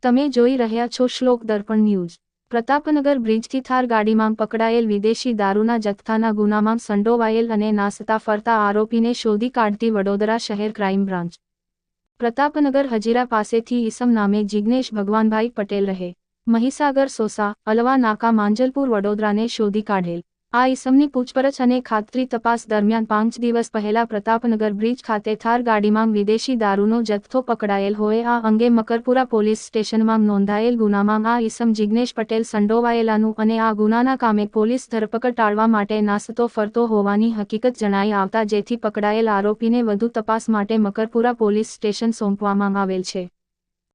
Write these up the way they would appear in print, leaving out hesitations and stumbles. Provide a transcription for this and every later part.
તમે જોઈ રહ્યા છો શ્લોક દર્પણ ન્યૂઝ। પ્રતાપનગર બ્રિજથી થાર ગાડીમાં પકડાયેલ વિદેશી દારૂના જથ્થાના ગુનામાં સંડોવાયેલ અને નાસતા ફરતા આરોપીને શોધી કાઢતી વડોદરા શહેર ક્રાઇમ બ્રાન્ચ। પ્રતાપનગર હજીરા પાસેથી ઈસમ નામે જિગ્નેશ ભગવાનભાઈ પટેલ રહે મહીસાગર સોસા અલવા નાકા માંજલપુર વડોદરાને શોધી કાઢેલ। આ ઈસમની પૂછપરછ અને ખાતરી તપાસ દરમિયાન 5 દિવસ પહેલા પ્રતાપનગર બ્રિજ ખાતે થાર ગાડીમાં વિદેશી દારૂનો જથ્થો પકડાયેલ હોય આ અંગે મકરપુરા પોલીસ સ્ટેશનમાં નોંધાયેલ ગુનામાં આ ઈસમ જિગ્નેશ પટેલ સંડોવાયેલાનું અને આ ગુનાના કામે પોલીસ ધરપકડ ટાળવા માટે નાસતો ફરતો હોવાની હકીકત જણાઈ આવતા જેથી પકડાયેલ આરોપીને વધુ તપાસ માટે મકરપુરા પોલીસ સ્ટેશન સોંપવામાં આવેલ છે।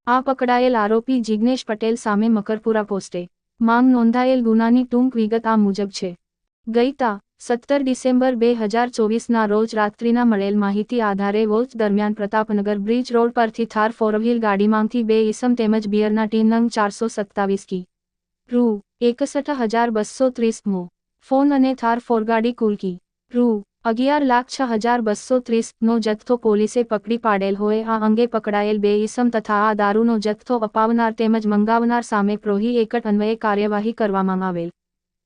આ પકડાયેલ આરોપી જિગ્નેશ પટેલ સામે મકરપુરા પોસ્ટે માંગ નોંધાયેલ ગુનાની ટૂંક વિગત આ મુજબ છે। ગઈ તા 17 ડિસેમ્બર 2024ના રોજ રાત્રિના મળેલ માહિતી આધારે વોચ દરમિયાન પ્રતાપનગર બ્રિજ રોડ પરથી થાર ફોરવ્હીલ ગાડીમાંથી 2 ઈસમ તેમજ બિયરના ટીન નંગ 427 કી રૂ 61,230 મો ફોન અને થાર ફોરગાડી કુલ કી રૂ 11,06,230 નો જથ્થો પોલીસે પકડી પાડેલ હોય આ અંગે પકડાયેલ 2 ઈસમ તથા આ દારૂનો જથ્થો અપાવનાર તેમજ મંગાવનાર સામે પ્રોહી એકટ અન્વયે કાર્યવાહી કરવામાં આવેલ।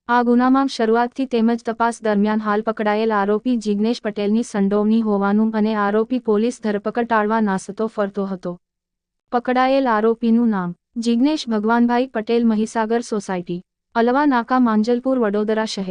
આ ગુનામાં શરૂઆતથી તેમજ તપાસ દરમિયાન હાલ પકડાયેલ આરોપી જિગ્નેશ પટેલની સંડોવણી હોવાનું અને આરોપી પોલીસ ધરપકડ ટાળવા નાસતો ફરતો હતો। પકડાયેલ આરોપીનું નામ જિગ્નેશ ભગવાનભાઈ પટેલ મહીસાગર સોસાયટી અલવા નાકા માંજલપુર વડોદરા શહેર।